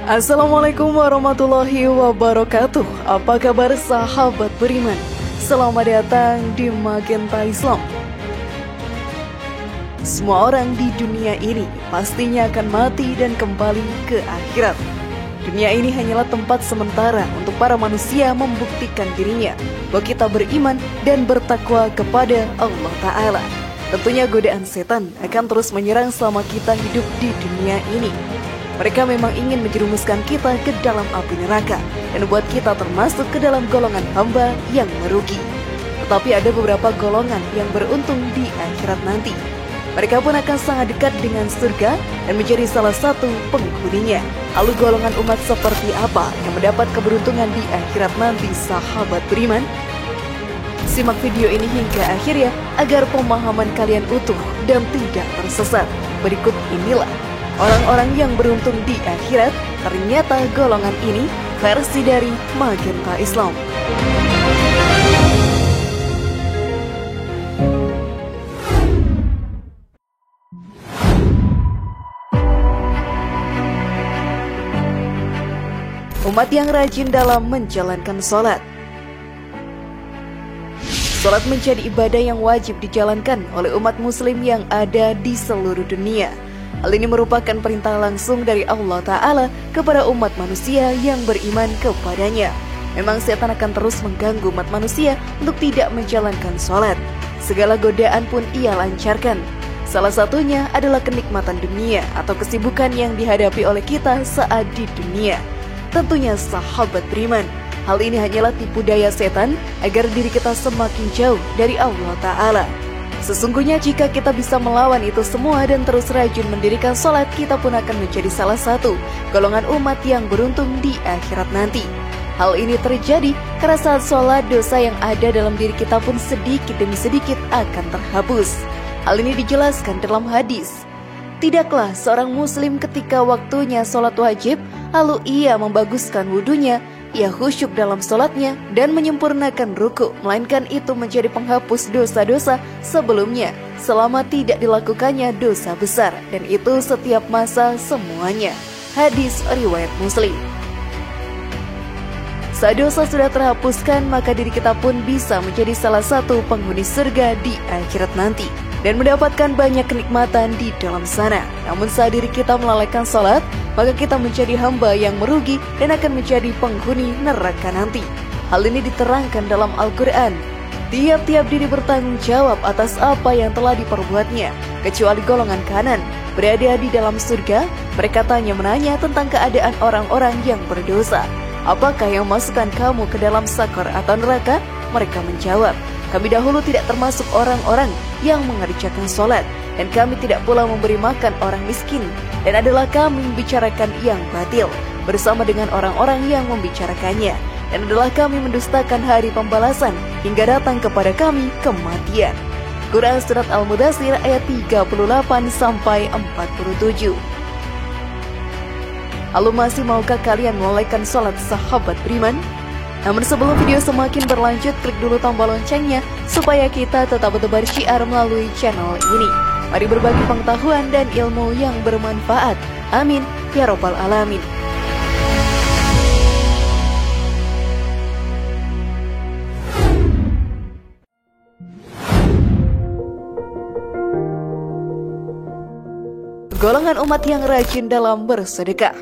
Assalamualaikum warahmatullahi wabarakatuh. Apa kabar sahabat beriman? Selamat datang di Magenta Islam. Semua orang di dunia ini pastinya akan mati dan kembali ke akhirat. Dunia ini hanyalah tempat sementara untuk para manusia membuktikan dirinya bahwa kita beriman dan bertakwa kepada Allah Ta'ala. Tentunya godaan setan akan terus menyerang selama kita hidup di dunia ini. Mereka memang ingin menjerumuskan kita ke dalam api neraka dan buat kita termasuk ke dalam golongan hamba yang merugi. Tetapi ada beberapa golongan yang beruntung di akhirat nanti. Mereka pun akan sangat dekat dengan surga dan menjadi salah satu penghuninya. Lalu golongan umat seperti apa yang mendapat keberuntungan di akhirat nanti, sahabat beriman? Simak video ini hingga akhir ya, agar pemahaman kalian utuh dan tidak tersesat. Berikut inilah orang-orang yang beruntung di akhirat. Ternyata golongan ini versi dari Magenta Islam. Umat yang rajin dalam menjalankan sholat. Sholat menjadi ibadah yang wajib dijalankan oleh umat muslim yang ada di seluruh dunia. Hal ini merupakan perintah langsung dari Allah Ta'ala kepada umat manusia yang beriman kepadanya. Memang setan akan terus mengganggu umat manusia untuk tidak menjalankan sholat. Segala godaan pun ia lancarkan. Salah satunya adalah kenikmatan dunia atau kesibukan yang dihadapi oleh kita saat di dunia. Tentunya sahabat beriman, hal ini hanyalah tipu daya setan agar diri kita semakin jauh dari Allah Ta'ala. Sesungguhnya jika kita bisa melawan itu semua dan terus rajin mendirikan sholat, kita pun akan menjadi salah satu golongan umat yang beruntung di akhirat nanti. Hal ini terjadi karena saat sholat, dosa yang ada dalam diri kita pun sedikit demi sedikit akan terhapus. Hal ini dijelaskan dalam hadis. Tidaklah seorang muslim ketika waktunya sholat wajib, lalu ia membaguskan wudunya, ia khusyuk dalam sholatnya dan menyempurnakan ruku, melainkan itu menjadi penghapus dosa-dosa sebelumnya selama tidak dilakukannya dosa besar, dan itu setiap masa semuanya. Hadis riwayat Muslim. Saat dosa sudah terhapuskan, maka diri kita pun bisa menjadi salah satu penghuni surga di akhirat nanti dan mendapatkan banyak kenikmatan di dalam sana. Namun saat diri kita melalaikan sholat, maka kita menjadi hamba yang merugi dan akan menjadi penghuni neraka nanti. Hal ini diterangkan dalam Al-Quran. Tiap-tiap diri bertanggung jawab atas apa yang telah diperbuatnya, kecuali golongan kanan berada di dalam surga. Mereka menanya tentang keadaan orang-orang yang berdosa. Apakah yang masukkan kamu ke dalam sakor atau neraka? Mereka menjawab, kami dahulu tidak termasuk orang-orang yang mengerjakan sholat, dan kami tidak pula memberi makan orang miskin, dan adalah kami membicarakan yang batil bersama dengan orang-orang yang membicarakannya, dan adalah kami mendustakan hari pembalasan hingga datang kepada kami kematian. Quran Surat Al-Mudaththir ayat 38-47. Lalu masih maukah kalian melalaikan sholat, sahabat beriman? Namun sebelum video semakin berlanjut, klik dulu tombol loncengnya supaya kita tetap bertebar syiar melalui channel ini. Mari berbagi pengetahuan dan ilmu yang bermanfaat. Amin ya robbal alamin. Golongan umat yang rajin dalam bersedekah.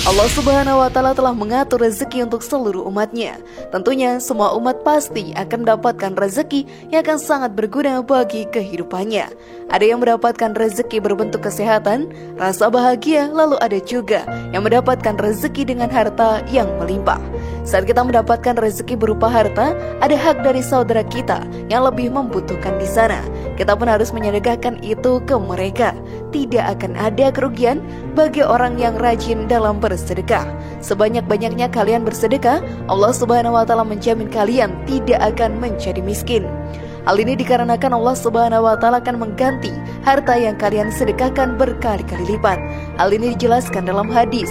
Allah Subhanahu wa Ta'ala telah mengatur rezeki untuk seluruh umatnya. Tentunya semua umat pasti akan mendapatkan rezeki yang akan sangat berguna bagi kehidupannya. Ada yang mendapatkan rezeki berbentuk kesehatan, rasa bahagia, lalu ada juga yang mendapatkan rezeki dengan harta yang melimpah. Saat kita mendapatkan rezeki berupa harta, ada hak dari saudara kita yang lebih membutuhkan di sana. Kita pun harus menyedekahkan itu ke mereka. Tidak akan ada kerugian bagi orang yang rajin dalam bersedekah. Sebanyak-banyaknya kalian bersedekah, Allah Subhanahu wa Ta'ala menjamin kalian tidak akan menjadi miskin. Hal ini dikarenakan Allah Subhanahu wa Ta'ala akan mengganti harta yang kalian sedekahkan berkali-kali lipat. Hal ini dijelaskan dalam hadis.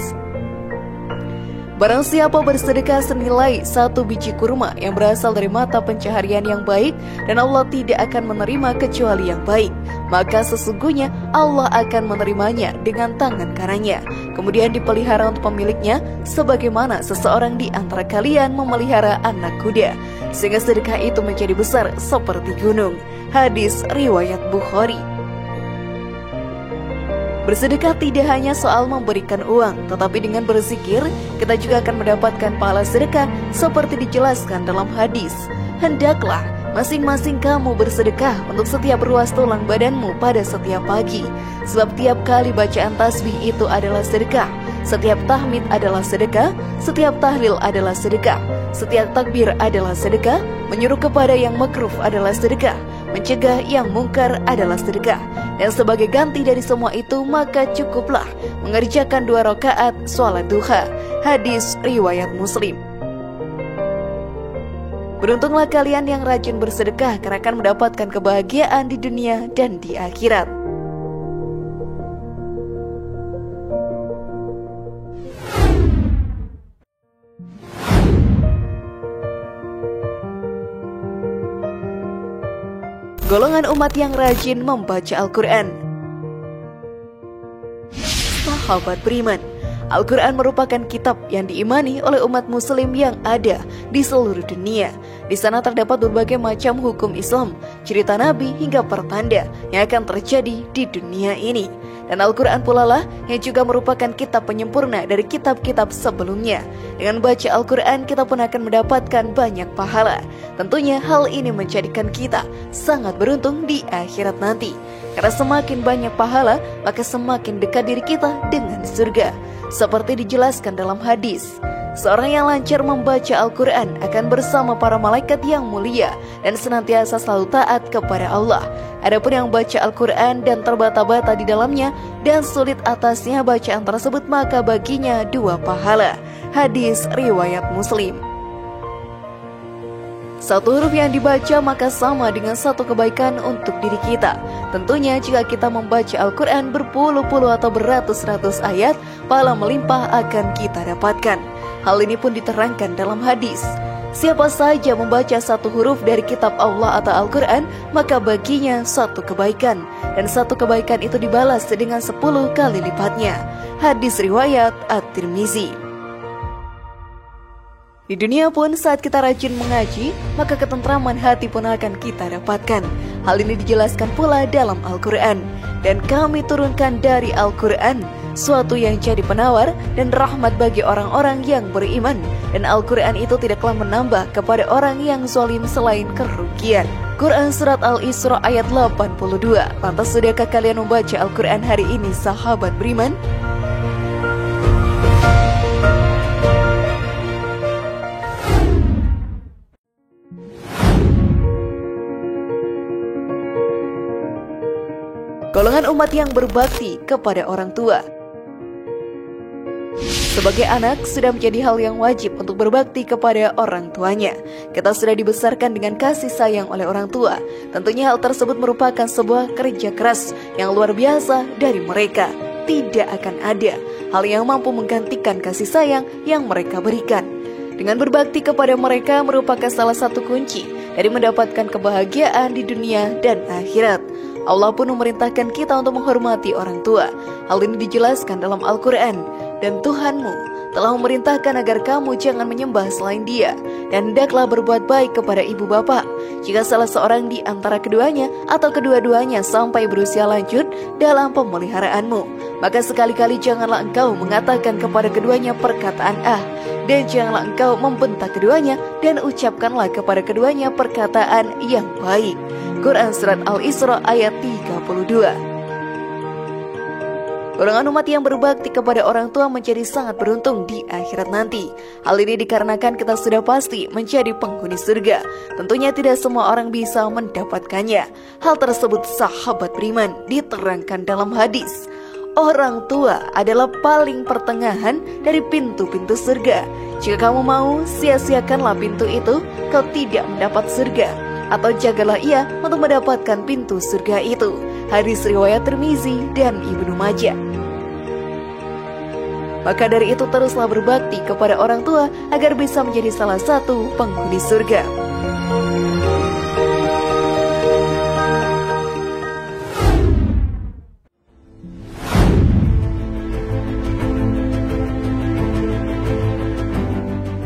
Barang siapa bersedekah senilai 1 biji kurma yang berasal dari mata pencaharian yang baik, dan Allah tidak akan menerima kecuali yang baik, maka sesungguhnya Allah akan menerimanya dengan tangan kanannya, kemudian dipelihara untuk pemiliknya, sebagaimana seseorang di antara kalian memelihara anak kuda, sehingga sedekah itu menjadi besar seperti gunung. Hadis riwayat Bukhari. Bersedekah tidak hanya soal memberikan uang, tetapi dengan berzikir, kita juga akan mendapatkan pahala sedekah seperti dijelaskan dalam hadis. Hendaklah masing-masing kamu bersedekah untuk setiap ruas tulang badanmu pada setiap pagi, sebab tiap kali bacaan tasbih itu adalah sedekah, setiap tahmid adalah sedekah, setiap tahlil adalah sedekah, setiap takbir adalah sedekah, menyuruh kepada yang makruh adalah sedekah, mencegah yang mungkar adalah sedekah. Dan sebagai ganti dari semua itu, maka cukuplah mengerjakan 2 rakaat sholat duha. Hadis riwayat Muslim. Beruntunglah kalian yang rajin bersedekah, karena akan mendapatkan kebahagiaan di dunia dan di akhirat. Golongan umat yang rajin membaca Al-Quran. Sahabat beriman, Al-Quran merupakan kitab yang diimani oleh umat muslim yang ada di seluruh dunia. Di sana terdapat berbagai macam hukum Islam, cerita Nabi hingga pertanda yang akan terjadi di dunia ini. Dan Al-Quran pula lah yang juga merupakan kitab penyempurna dari kitab-kitab sebelumnya. Dengan baca Al-Quran kita pun akan mendapatkan banyak pahala. Tentunya hal ini menjadikan kita sangat beruntung di akhirat nanti. Karena semakin banyak pahala, maka semakin dekat diri kita dengan surga. Seperti dijelaskan dalam hadis, seorang yang lancar membaca Al-Quran akan bersama para malaikat yang mulia dan senantiasa selalu taat kepada Allah. Adapun yang baca Al-Quran dan terbata-bata di dalamnya dan sulit atasnya bacaan tersebut, maka baginya 2 pahala. Hadis riwayat Muslim. 1 huruf yang dibaca maka sama dengan 1 kebaikan untuk diri kita. Tentunya jika kita membaca Al-Quran berpuluh-puluh atau beratus-ratus ayat, pahala melimpah akan kita dapatkan. Hal ini pun diterangkan dalam hadis. Siapa saja membaca 1 huruf dari kitab Allah atau Al-Quran, maka baginya 1 kebaikan, dan 1 kebaikan itu dibalas dengan 10 kali lipatnya. Hadis riwayat At-Tirmizi. Di dunia pun saat kita rajin mengaji, maka ketentraman hati pun akan kita dapatkan. Hal ini dijelaskan pula dalam Al-Quran. Dan kami turunkan dari Al-Quran suatu yang jadi penawar dan rahmat bagi orang-orang yang beriman. Dan Al-Quran itu tidaklah menambah kepada orang yang zalim selain kerugian. Quran Surat Al-Isra ayat 82. Lantas sudahkah kalian membaca Al-Quran hari ini, sahabat beriman? Golongan umat yang berbakti kepada orang tua. Sebagai anak, sudah menjadi hal yang wajib untuk berbakti kepada orang tuanya. Kita sudah dibesarkan dengan kasih sayang oleh orang tua. Tentunya hal tersebut merupakan sebuah kerja keras yang luar biasa dari mereka. Tidak akan ada hal yang mampu menggantikan kasih sayang yang mereka berikan. Dengan berbakti kepada mereka merupakan salah satu kunci dari mendapatkan kebahagiaan di dunia dan akhirat. Allah pun memerintahkan kita untuk menghormati orang tua. Hal ini dijelaskan dalam Al-Quran. Dan Tuhanmu telah memerintahkan agar kamu jangan menyembah selain Dia, dan hendaklah berbuat baik kepada ibu bapa. Jika salah seorang di antara keduanya atau kedua-duanya sampai berusia lanjut dalam pemeliharaanmu, maka sekali-kali janganlah engkau mengatakan kepada keduanya perkataan dan janganlah engkau membentak keduanya, dan ucapkanlah kepada keduanya perkataan yang baik. Quran Surat Al-Isra ayat 32. Golongan umat yang berbakti kepada orang tua menjadi sangat beruntung di akhirat nanti. Hal ini dikarenakan kita sudah pasti menjadi penghuni surga. Tentunya tidak semua orang bisa mendapatkannya. Hal tersebut, sahabat beriman, diterangkan dalam hadis. Orang tua adalah paling pertengahan dari pintu-pintu surga. Jika kamu mau, sia-siakanlah pintu itu, kau tidak mendapat surga. Atau jagalah ia untuk mendapatkan pintu surga itu. Hadis riwayat Tirmizi dan Ibnu Majah. Maka dari itu teruslah berbakti kepada orang tua agar bisa menjadi salah satu penghuni surga.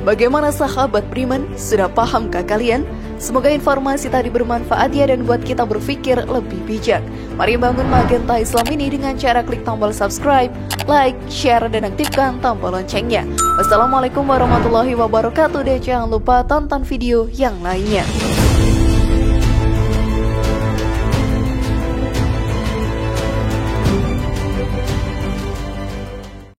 Bagaimana sahabat beriman? Sudah pahamkah kalian? Semoga informasi tadi bermanfaat ya dan buat kita berpikir lebih bijak. Mari bangun Magenta Islam ini dengan cara klik tombol subscribe, like, share, dan aktifkan tombol loncengnya. Wassalamualaikum warahmatullahi wabarakatuh dan jangan lupa tonton video yang lainnya.